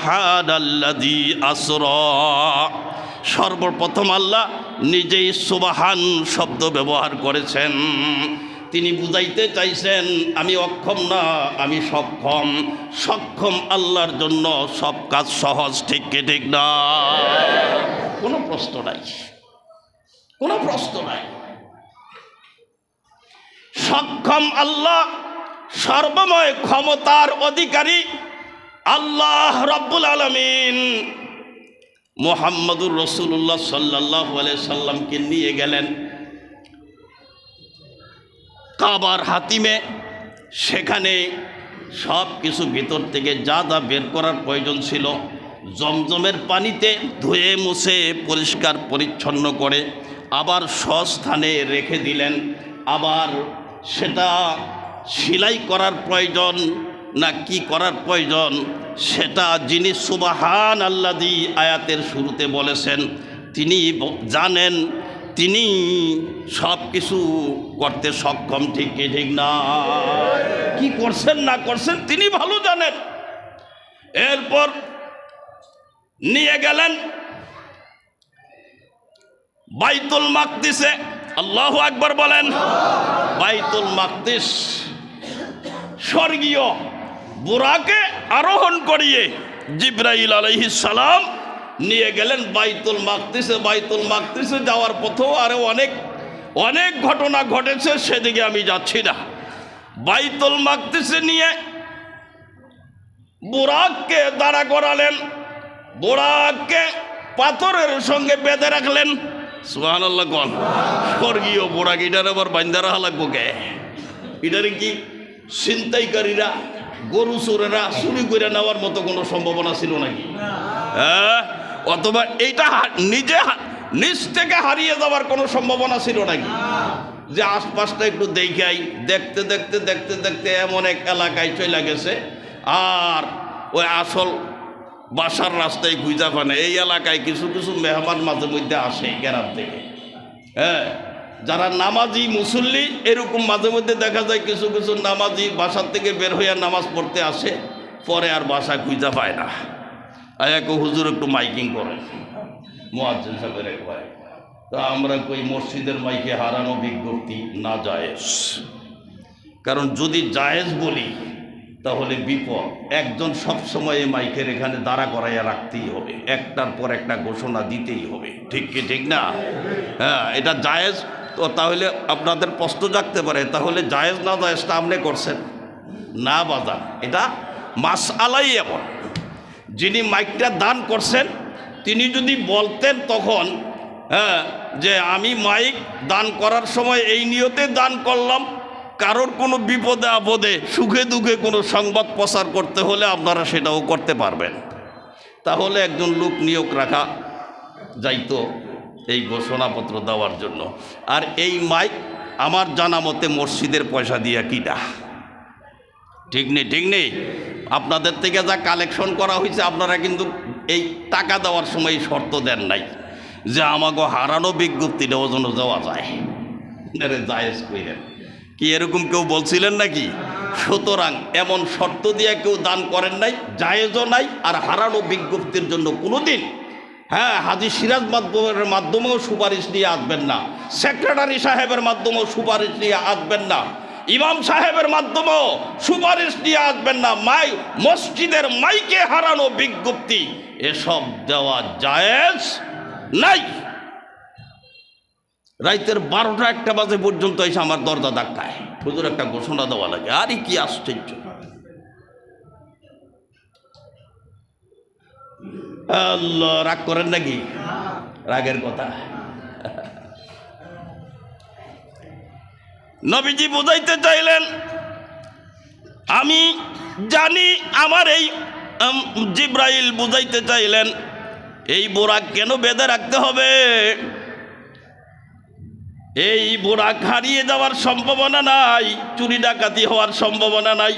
সুবহানাল্লাযী আসরা। সর্বপ্রথম আল্লাহ নিজেই সুবহান শব্দ ব্যবহার করেছেন। তিনি বুঝাইতে চাইছেন আমি অক্ষম না, আমি সক্ষম। সক্ষম আল্লাহর জন্য সব কাজ সহজ, ঠিক কি ঠিক না? কোনো প্রশ্ন নাই, কোনো প্রশ্ন নাই। সক্ষম আল্লাহ, সর্বময় ক্ষমতার অধিকারী আল্লাহ রাব্বুল আলামিন মুহাম্মদুর রাসূলুল্লাহ সাল্লাল্লাহু আলাইহি সাল্লামকে নিয়ে গেলেন কাবার হাতিমে। সেখানে সব কিছু ভিতর থেকে যা যা বের করার প্রয়োজন ছিল জমজমের পানিতে ধুয়ে মুছে পরিষ্কার পরিচ্ছন্ন করে আবার স্বস্থানে রেখে দিলেন। আবার সেটা সেলাই করার প্রয়োজন না কি করার প্রয়োজন, সেটা যিনি সুবহানাল্লাযী আয়াতের শুরুতে বলেছেন তিনি জানেন, তিনি সব কিছু করতে সক্ষম, ঠিক কি ঠিক না? কি করছেন না করছেন তিনি ভালো জানেন। এরপর নিয়ে গেলেন বাইতুল মাকদিসে। আল্লাহু আকবার বলেন। বাইতুল মাকদিস স্বর্গীয় বুরাকে আরোহণ করিয়ে জিবরাইল আলাইহিস সালাম নিয়ে গেলেন বাইতুল মাকদিসে। বাইতুল মাকদিসে যাওয়ার পথেও আরও অনেক ঘটনা ঘটেছে, সেদিকে আমি যাচ্ছি না। বাইতুল মাকদিসে নিয়ে বুরাককে দাঁড়া করালেন, বুরাককে পাথরের সঙ্গে বেঁধে রাখলেন। সুবহানাল্লাহ কোন স্বর্গীয় বুরাক, এটার আবার বান্ধা রাখা লাগবো কে? এটারে কি ছিনতাইকারীরা গরু চোরেরা চুরি করে নেওয়ার মতো কোনো সম্ভাবনা ছিল নাকি? হ্যাঁ, অথবা এইটা নিজ থেকে হারিয়ে যাওয়ার কোনো সম্ভাবনা ছিল নাকি? যে আশপাশটা একটু দেখাই, দেখতে দেখতে দেখতে দেখতে এমন এক এলাকায় চলে গেছে আর ওই আসল বাসার রাস্তায় খুঁজা পানে। এই এলাকায় কিছু কিছু মেহমান মাঝে মধ্যে আসে গ্রাম থেকে। হ্যাঁ, যারা নামাজি মুসল্লি এরকম মাঝে মধ্যে দেখা যায় কিছু কিছু নামাজি বাসার থেকে বের হইয়া নামাজ পড়তে আসে, পরে আর বাসা খুঁজা পায় না। এক হুজুর একটু মাইকিং করেন, মুয়াজ্জিন সাহেবের একবার। তো আমরা কই মসজিদের মাইকে হারানো বিজ্ঞপ্তি না জায়েজ। কারণ যদি জায়েজ বলি তাহলে বিপদ। একজন সবসময় মাইকের এখানে দাঁড়া করাইয়া রাখতেই হবে, একটার পর একটা ঘোষণা দিতেই হবে, ঠিক কি ঠিক না? হ্যাঁ, এটা জায়েজ। তো তাহলে আপনাদের প্রশ্ন জাগতে পারে তাহলে জায়েজ না জায়েজটা আপনি করছেন না বাজান। এটা মাসআলাই এমন, যিনি মাইকটা দান করছেন তিনি যদি বলতেন তখন হ্যাঁ যে আমি মাইক দান করার সময় এই নিয়তে দান করলাম, কারোর কোনো বিপদে আপদে সুখে দুঃখে কোনো সংবাদ প্রচার করতে হলে আপনারা সেটাও করতে পারবেন, তাহলে একজন লোক নিয়োগ রাখা যাইতো এই ঘোষণাপত্র দেওয়ার জন্য। আর এই মাইক আমার জানা মতে মসজিদের পয়সা দিয়া কিনা, ঠিক নেই? ঠিক নেই? আপনাদের থেকে যা কালেকশন করা হয়েছে আপনারা কিন্তু এই টাকা দেওয়ার সময় শর্ত দেন নাই যে আমাকে হারানো বিজ্ঞপ্তিটাও যেন দেওয়া যায়। জায়েজ কইলেন কি? এরকম কেউ বলছিলেন নাকি? সুতরাং এমন শর্ত দিয়ে কেউ দান করেন নাই, জায়েজও নাই। আর হারানো বিজ্ঞপ্তির জন্য কোনোদিন হ্যাঁ হাজী সিরাজ মাধ্যমেও সুপারিশ নিয়ে আসবেন না, সেক্রেটারি সাহেবের মাধ্যমেও সুপারিশ নিয়ে আসবেন না, ইমাম সাহেবের মাধ্যমেও সুপারিশ নিয়ে আসবেন না। মসজিদের মাইকে হারানো বিজ্ঞপ্তি এসব দেওয়া জায়েজ নাই। রাইতের 12টা-1টা বাজে পর্যন্ত এসে আমার দরজা ধাক্কায়, হুজুর একটা ঘোষণা দেওয়া লাগে। আরে কি আশ্চর্য! আল্লাহ, রাগ করেন নাকি? রাগের কথা। নবীজি বুঝাইতে চাইলেন আমি জানি, আমার এই জিব্রাইল বুঝাইতে চাইলেন এই বুরাক কেন বেঁধে রাখতে হবে। এই বুরাক হারিয়ে যাওয়ার সম্ভাবনা নাই, চুরি ডাকাতি হওয়ার সম্ভাবনা নাই,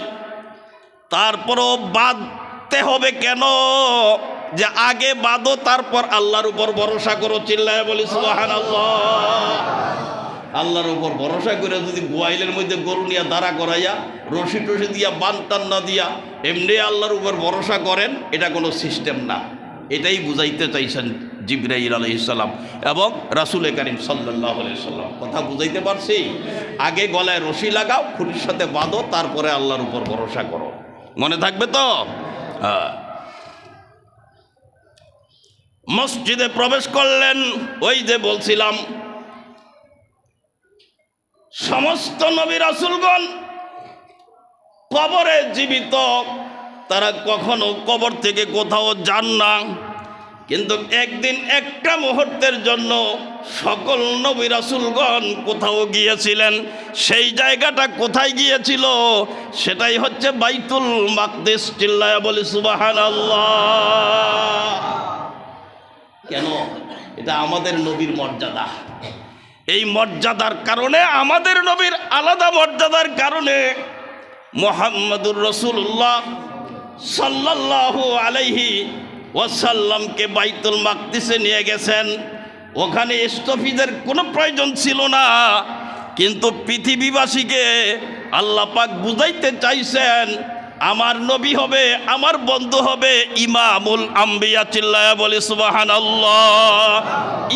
তারপরও বাঁধতে হবে কেন? যে আগে বাঁধো, তারপর আল্লাহর উপর ভরসা করো। চিল্লায় বলি সুবহানাল্লাহ। আল্লাহর উপর ভরসা করে যদি গোয়াইলের মধ্যে গরু নিয়ে দাঁড়া করাইয়া রশি টসি দিয়া বান টান্না দিয়া এমনি আল্লাহর উপর ভরসা করেন, এটা কোনো সিস্টেম না। এটাই বুঝাইতে চাইছেন জিবরাইল আলাইহিস সালাম এবং রাসূল করিম সাল্লাল্লাহু আলাইহি সাল্লাম। কথা বুঝাইতে পারছি? আগে গলায় রশি লাগাও, খুঁটির সাথে বাঁধো, তারপরে আল্লাহর উপর ভরসা করো। মনে থাকবে তো? হ্যাঁ। মসজিদে প্রবেশ করলেন। ওই যে বলছিলাম সমস্ত নবী রাসূলগণ কবরে জীবিত, তারা কখনো কবর থেকে কোথাও যান না। কিন্তু একদিন একটা মুহূর্তের জন্য সকল নবী রাসূলগণ কোথাও গিয়েছিলেন। সেই জায়গাটা কোথায় গিয়েছিল? সেটাই হচ্ছে বাইতুল মাকদিস। চিল্লায়া বলি সুবহানাল্লাহ। কেন? এটা আমাদের নবীর মর্যাদা। এই মর্যাদার কারণে, আমাদের নবীর আলাদা মর্যাদার কারণে মুহাম্মাদুর রাসূলুল্লাহ সাল্লাল্লাহু আলাইহি ওয়াসাল্লামকে বাইতুল মাকদিসে নিয়ে গেছেন। ওখানে স্টপিজের কোনো প্রয়োজন ছিল না, কিন্তু পৃথিবীবাসীকে আল্লাহ পাক বুঝাইতে চাইছেন আমার নবী হবে, আমার বন্ধু হবে ইমামুল আম্বিয়া। চিল্লায়া বলি সুবহানাল্লাহ।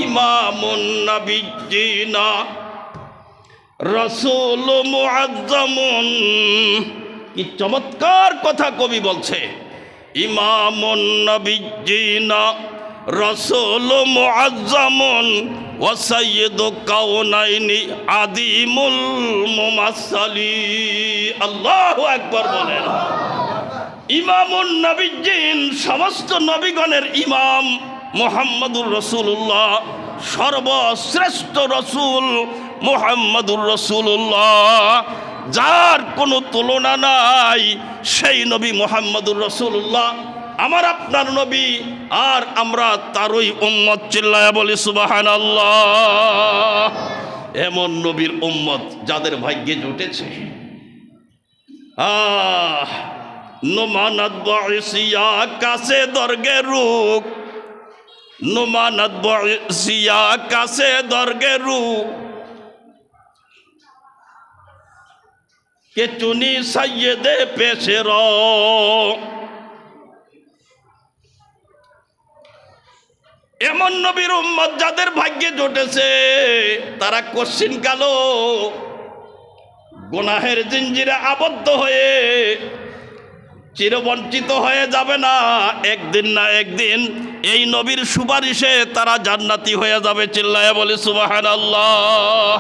ইমামুন নাবিয়্যিনা রাসূল মুআজ্জামুন। কি চমৎকার কথা কবি বলছে। ইমামুন নাবিয়্যিনা রাসূল মুআজ্জামুন ওয়া সাইয়্যিদু কাউনাইনি আদিমুল মুমাসসালি। আল্লাহু আকবার বলেন। ইমামুন নাবিয়্যিন, সমস্ত নবীগণের ইমাম মুহাম্মাদুর রাসূলুল্লাহ, সর্বশ্রেষ্ঠ রাসূল মুহাম্মাদুর রাসূলুল্লাহ, যার কোনো তুলনা নাই, সেই নবী মুহাম্মাদুর রাসূলুল্লাহ আমার আপনার নবী, আর আমরা তারই উম্মত। চিল্লায়া বলি সুবহানাল্লাহ। এমন নবীর উম্মত যাদের ভাগ্যে জুটেছে। নুমানাত বয়সিয়া কাছে দরগে রুক, নুমানাত বয়সিয়া কাছে দরগে রুক, কে চুনি সাইয়েদে পেশের। এমন নবীর উম্মত যাদের ভাগ্যে জুটেছে, তারা কশিন কালো গুনাহের জিঞ্জিরে আবদ্ধ হয়ে চিরবঞ্চিত হয়ে যাবে না। একদিন না একদিন এই নবীর সুপারিশে তারা জান্নাতি হয়ে যাবে। চিল্লায়া বলি সুবহানাল্লাহ।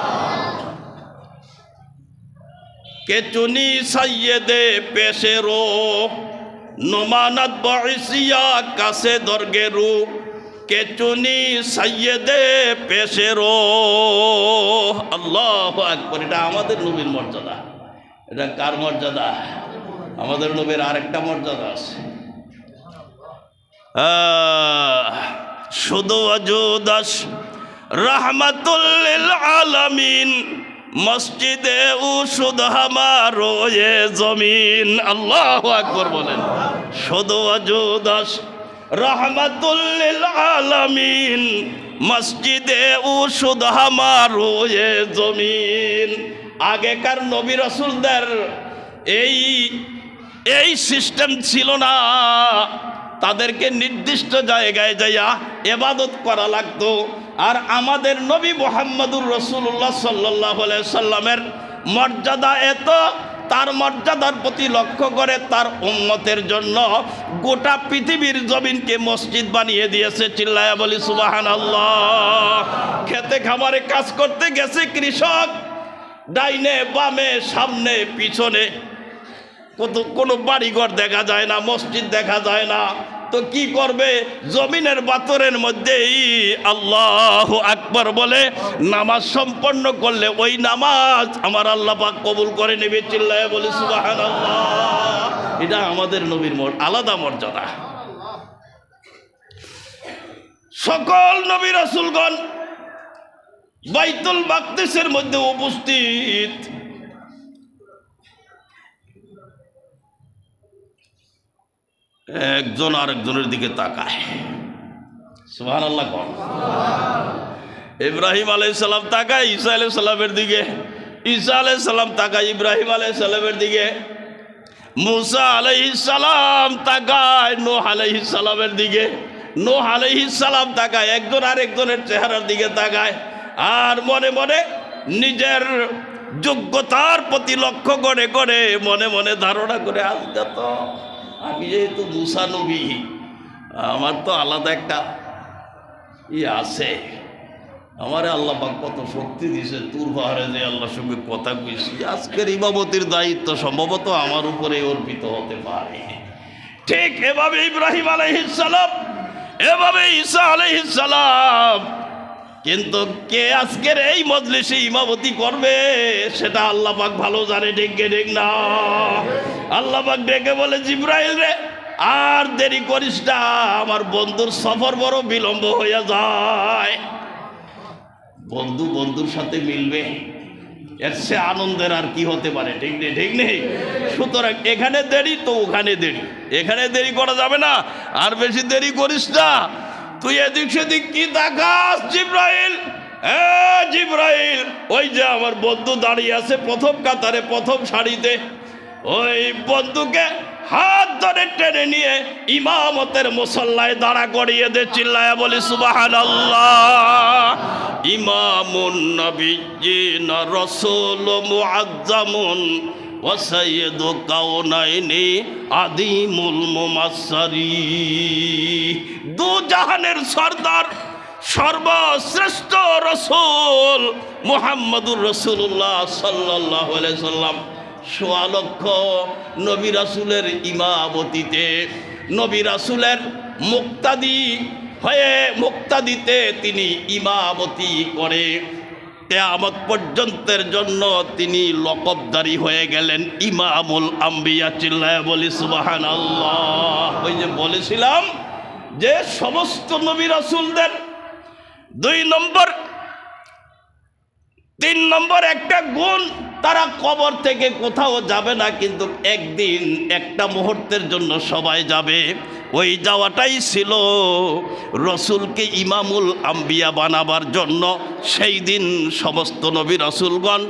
কে চুনি সাইয়েদে পেশেরো, নোমানাত বয়সিয়া কাছে দরগেরু, কে চুনি সাইয়েদে পেশেরো। আল্লাহু আকবার। এটা আমাদের নবীর মর্যাদা। এটা কার মর্যাদা? আমাদের নবীর আরেকটা মর্যাদা আছে। শুধু ওয়াজুদাস রাহমাতুল লিল আলামিন, মসজিদে উশুদ হামারো এ জমিন। আল্লাহু আকবার বলেন। শুধু ওয়াজুদাস রাহমাতুল লিল আলামিন, মসজিদে উশুদ হামারো এ জমিন। আগেকার নবী রাসূলদের এই সিস্টেম ছিল না। তাদেরকে নির্দিষ্ট জায়গায় যাইয়া ইবাদত করা লাগতো। আর আমাদের নবী মুহাম্মদুর রাসূলুল্লাহ সাল্লাল্লাহু আলাইহি সাল্লামের মর্যাদা এত, তার মর্যাদার প্রতি লক্ষ্য করে তার উম্মতের জন্য গোটা পৃথিবীর জমিনকে মসজিদ বানিয়ে দিয়েছে। চিল্লায়া বলি সুবহানাল্লাহ। খেতে খামারে কাজ করতে গেছে কৃষক, ডাইনে বামে সামনে পিছনে কোনো বাড়িঘর দেখা যায় না, মসজিদ দেখা যায় না। তো কি করবে? জমিনের বাতরের মধ্যেই আল্লাহু আকবার বলে নামাজ সম্পন্ন করলে ওই নামাজ আমার আল্লাহ পাক কবুল করে নেবে। চিল্লায়া বলি সুবহানাল্লাহ। এটা আমাদের নবীর আলাদা মর্যাদা। সকল নবী রাসূলগণ বাইতুল মাকদিসের মধ্যে উপস্থিত। একজন আরেকজনের দিকে তাকায়। সুবহানাল্লাহ। ইব্রাহিম আলাইহিস সালাম তাকায় ঈসা আলাইহিস সালামের দিকে, ঈসা আলাইহিস সালাম তাকায় ইব্রাহিম আলাইহিস সালামের দিকে, মুসা আলাইহিস সালাম তাকায় নূহ আলাইহিস সালামের দিকে, নূহ আলাইহিস সালাম তাকায় একজন আরেকজনের চেহারার দিকে তাকায়, আর মনে মনে নিজের যোগ্যতার প্রতি লক্ষ্য করে করে মনে মনে ধারণা করে, আজকে তো আমি যেহেতু মুসা নবী, আমার তো আলাদা একটা আছে, আমারে আল্লাহ পাক কত শক্তি দিছে, তুর পাহাড়ে যে আল্লাহর সঙ্গে কথা কইছি, আজকের ইমামতির দায়িত্ব সম্ভবত আমার উপরে অর্পিত হতে পারে। ঠিক এভাবে ইব্রাহিম আলাইহিস সালাম, এভাবে ঈসা আলাইহিস সালাম, কিন্তু কে আজকের এই মজলিসে ইমামতি করবে সেটা আল্লাহ পাক ভালো জানে, ঠিক না? আল্লাহ পাক ডেকে বলে, জিব্রাইল রে আর দেরি করিস না, আমার বন্ধুর সফর বড় বিলম্ব হইয়া যায়। বন্ধু বন্ধুর সাথে মিলবে, এর সে আনন্দের আর কি হতে পারে, ঠিক নেই? সুতরাং এখানে দেরি তো ওখানে দেরি, এখানে দেরি করা যাবে না, আর বেশি দেরি করিস না। তুই এদিক সেদিক কি দেখাস জিব্রাইল? জিব্রাইল, ওই যে আমার বন্ধু দাঁড়িয়ে আছে প্রথম কাতারে, প্রথম সারিতে, ওই বন্ধুকে হাত ধরে টেনে নিয়ে ইমামতের মুসল্লায় দাঁড়া করিয়ে দে। চিল্লায়া বলি সুবহানাল্লাহ। ইমামুন নবিয়্যিন রাসূল মুআজ্জামুন ওয়া সাইয়্যিদু কাউনাইনি আদিমুল মুমাসসারি। দু জাহানের সরদার, সর্বশ্রেষ্ঠ রসুল মুহাম্মদুর রাসূলুল্লাহ সাল্লাল্লাহু আলাইহি সাল্লাম, সোয়া লক্ষ নবী রাসূলের ইমামতিতে, নবী রাসূলের মুক্তাদি হয়ে মুক্তাদিতে তিনি ইমামতি করে কিয়ামত পর্যন্তের জন্য তিনি লকবদারি হয়ে গেলেন ইমামুল আম্বিয়া। চিল্লায়া বলি সুবহানাল্লাহ। ওই যে বলেছিলাম যে সমস্ত নবী রাসূলদের 2 নম্বর 3 নম্বর একটা গুণ, তারা কবর থেকে কোথাও যাবে না, কিন্তু একদিন একটা মুহূর্তের জন্য সবাই যাবে। ওই যাওয়াটাই ছিল রসুলকে ইমামুল আম্বিয়া বানাবার জন্য। সেই দিন সমস্ত নবী রাসূলগণ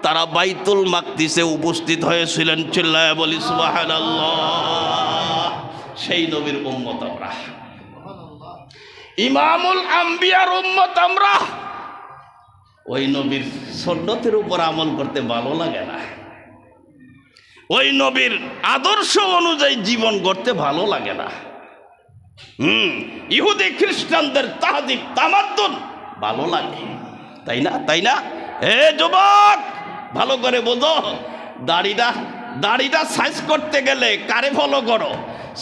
তারা বাইতুল মাকদিসে উপস্থিত হয়েছিলেন। চিল্লায়া বলি সুবহানাল্লাহ। সেই নবীর উম্মত আমরা, ইমামুল আম্বিয়ার উম্মত আমরা। ওই নবীর সুন্নতের উপর আমল করতে ভালো লাগে না, ওই নবীর আদর্শ অনুযায়ী জীবন গড়তে ভালো লাগে না। ইহুদি খ্রিস্টানদের তাহদিব তামাদ্দুন ভালো লাগে, তাই না? এ যুবক, ভালো করে বোঝো, দাড়িটা সাইজ করতে গেলে কারে ফলো করো,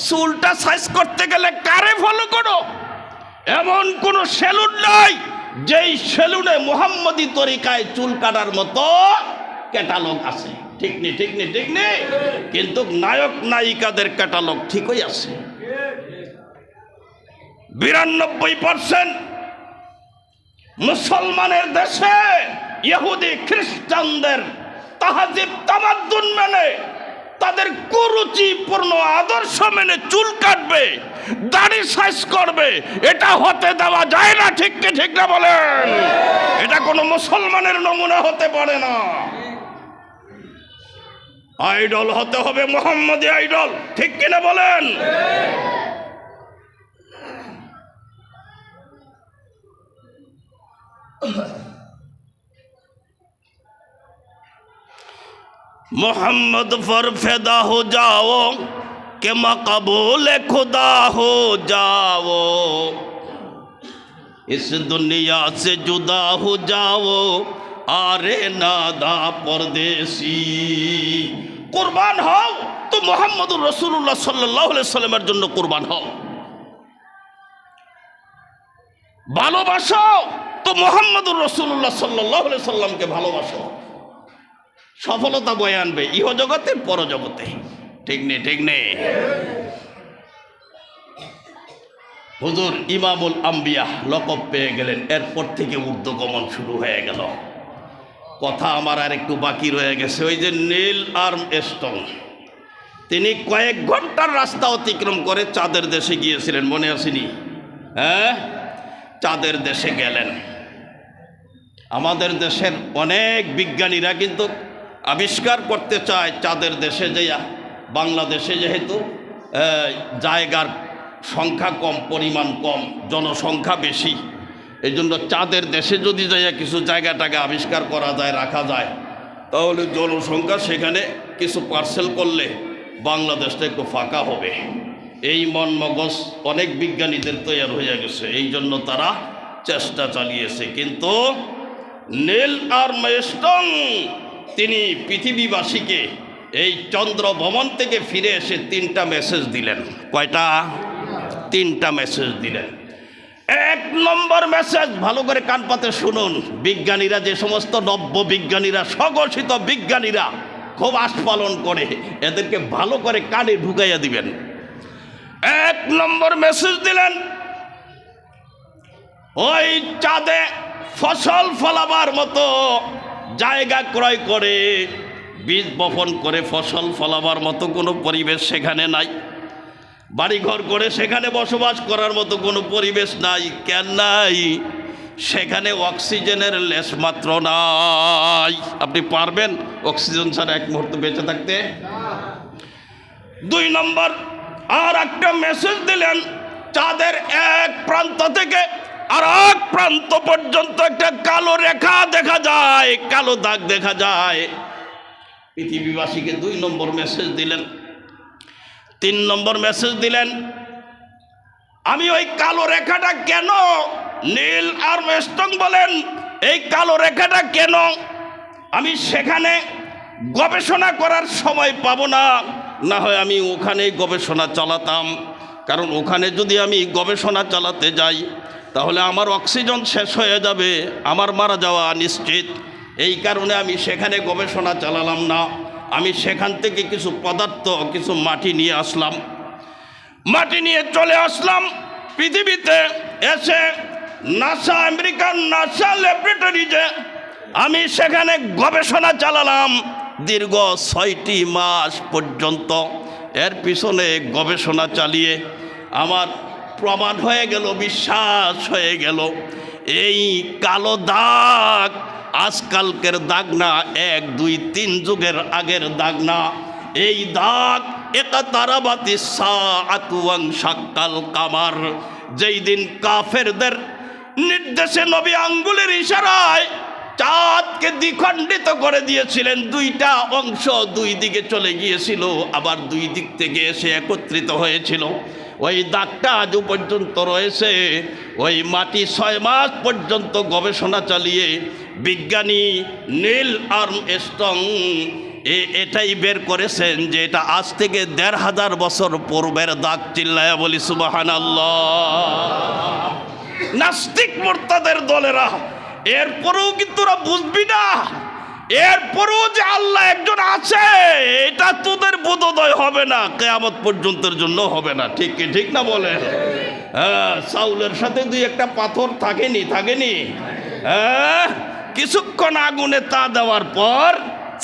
চুলটা সাইজ করতে গেলে কারে ফলো করো। এমন কোন সেলুন নাই যেই সেলুনে মুহাম্মদী তরিকায় চুল কাটার মতো ক্যাটালগ আছে। ঠিক নেই, কিন্তু নায়ক নায়িকাদের ক্যাটালগ ঠিকই আছে। 92% মুসলমানের দেশে ইহুদি খ্রিস্টানদের তাহজিব তামাদ্দুন মেনে, তাদের কুরুচিপূর্ণ আদর্শ মেনে চুল কাটবে, দাড়ি সাইজ করবে, এটা হতে দেওয়া যায় না। ঠিক না বলেন? এটা কোনো মুসলমানের নমুনা হতে পারে না। আইডল হতে হবে মুহাম্মদী আইডল। ঠিক কিনা বলেন? मोहम्मद पर फिदा हो जाओ कि मकबूल खुदा हो जाओ, इस दुनिया से जुदा हो जाओ आरे नादा परदेसी। कुर्बान हो तो मुहम्मदुर रसूलुल्लाह सल्लल्लाहु अलैहि वसल्लमेर জন্য কুরবান হও। ভালোবাসো তো মুহাম্মদুর রাসূলুল্লাহ সাল্লাল্লাহু আলাইহি ওয়াসাল্লামকে ভালোবাসো। সফলতা বয়ে আনবে ইহ জগতে পরজগতে। ঠিক নেই? হুজুর ইমামুল আম্বিয়া লকব পেয়ে গেলেন, এরপর থেকে ঊর্ধ্বগমন শুরু হয়ে গেল। কথা আমার আর একটু বাকি রয়ে গেছে। ওই যে নীল আর্মস্ট্রং, তিনি কয়েক ঘন্টার রাস্তা অতিক্রম করে চাঁদের দেশে গিয়েছিলেন, মনে আসেনি? চাঁদের দেশে গেলেন। আমাদের দেশের অনেক বিজ্ঞানীরা কিন্তু আবিষ্কার করতে চায় চাঁদের দেশে যাইয়া। বাংলাদেশে যেহেতু জায়গার সংখ্যা কম, পরিমাণ কম, জনসংখ্যা বেশি, এই জন্য চাঁদের দেশে যদি যাইয়া কিছু জায়গাটাকে আবিষ্কার করা যায়, রাখা যায়, তাহলে জনসংখ্যা সেখানে কিছু পার্সেল করলে বাংলাদেশটা একটু ফাঁকা হবে। এই মন মগজ অনেক বিজ্ঞানীদের তৈরি হয়ে গেছে, এই জন্য তারা চেষ্টা চালিয়েছে। কিন্তু নীল আর্মস্ট্রং তিনি পৃথিবীবাসীকে এই চন্দ্র ভ্রমণ থেকে ফিরে এসে 3টা মেসেজ দিলেন। কয়টা? 3টা মেসেজ দিলেন। 1 নম্বর মেসেজ, ভালো করে কান পাতে শুনুন। বিজ্ঞানীরা, যে সমস্ত নব্য বিজ্ঞানীরা, স্বঘোষিত বিজ্ঞানীরা খুব আস্ফালন করে, এদেরকে ভালো করে কানে ঢুকাইয়া দিবেন। 1 নম্বর মেসেজ দিলেন, ওই চাঁদে ফসল ফলাবার মতো জায়গা ক্রয় করে বীজ বপন করে ফসল ফলাবার মতো কোনো পরিবেশ সেখানে নাই। বাড়িঘর করে সেখানে বসবাস করার মতো কোনো পরিবেশ নাই। কেন নাই? সেখানে অক্সিজেনের লেশ মাত্র নাই। আপনি পারবেন অক্সিজেন ছাড়া 1 মুহূর্ত বেঁচে থাকতে? 2 নম্বর আর একটা মেসেজ দিলেন, চাঁদের এক প্রান্ত থেকে আর এক প্রান্ত পর্যন্ত একটা কালো রেখা দেখা যায়, কালো দাগ দেখা যায়। পৃথিবীবাসীকে 2 নম্বর মেসেজ দিলেন। 3 নম্বর মেসেজ দিলেন, আমি ওই কালো রেখাটা কেন, নীল আর্মস্ট্রং বলেন, এই কালো রেখাটা কেন আমি সেখানে গবেষণা করার সময় পাবো না, না হয় আমি ওখানেই গবেষণা চালাতাম। কারণ ওখানে যদি আমি গবেষণা চালাতে যাই তাহলে আমার অক্সিজেন শেষ হয়ে যাবে, আমার মারা যাওয়া নিশ্চিত। এই কারণে আমি সেখানে গবেষণা চালালাম না। আমি সেখান থেকে কিছু পদার্থ, কিছু মাটি নিয়ে আসলাম। মাটি নিয়ে চলে আসলাম পৃথিবীতে। এসে নাসা, আমেরিকান নাসা ল্যাবরেটরিজে আমি সেখানে গবেষণা চালালাম দীর্ঘ 6টি মাস পর্যন্ত। এর পিছনে গবেষণা চালিয়ে আমার প্রমাণ হয়ে গেল, বিশ্বাস হয়ে গেল, এই কালো দাগ আজকালকের দাগ না, 1, 2, 3 যুগের আগের দাগ না। এই দাগ ইকতারাবাতি সাআতু ওয়ান শাক্কাল কামার, যেই দিন কাফেরদের নির্দেশে নবী আঙ্গুলের ইশারায় চাঁদকে দ্বিখণ্ডিত করে দিয়েছিলেন। 2টা অংশ 2 দিকে চলে গিয়েছিল, আবার 2 দিক থেকে এসে একত্রিত হয়েছিল। ওই দাগটা আজও পর্যন্ত রয়েছে। ওই মাটি 6 মাস পর্যন্ত গবেষণা চালিয়ে বিজ্ঞানী নীল আর্মস্ট্রং এটাই বের করেছেন যে এটা আজ থেকে 1500 বছর পূর্বের দাগ। চিল্লায়া বলি সুবহানাল্লাহ। নাস্তিক মুরতাদের দলেরা এরপরেও কিন্তু ওরা বুঝবি না, এরপরেও যে আল্লাহ একজন আছে এটা তোদের বোধোদয় হবে না, কিয়ামত পর্যন্তের জন্য হবে না। ঠিক কি ঠিক না বলেন? হ্যাঁ, চাউলের সাথে 2-1টা পাথর থাকেনি? হ্যাঁ, কিছুক্ষণ আগুনে তা দেওয়ার পর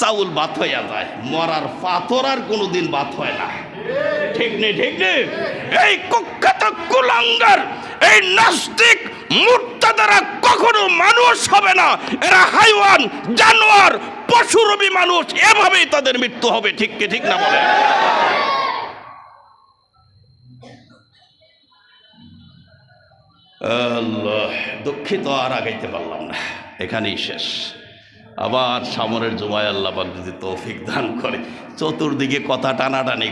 চাউল ভাত হইয়া যায়, মরার পাথর আর কোনোদিন ভাত হয় না। ঠিক নেই? এই কুখ্যাত কুলাঙ্গার, এই নাস্তিক মুরতাদারা কখনো মানুষ হবে না। এরা হাইওয়ান, জানোয়ার, পশুরূপী মানুষ। এভাবেই তাদের মৃত্যু হবে। ঠিক কি ঠিক না বলে? আল্লাহ, দুঃখিত, আর আগাইতে পারলাম না, এখানেই শেষ। আবার সামনের জুমায় আল্লাহ পাক যদি তৌফিক দান করে চতুর্দিকে কথা টানাটানি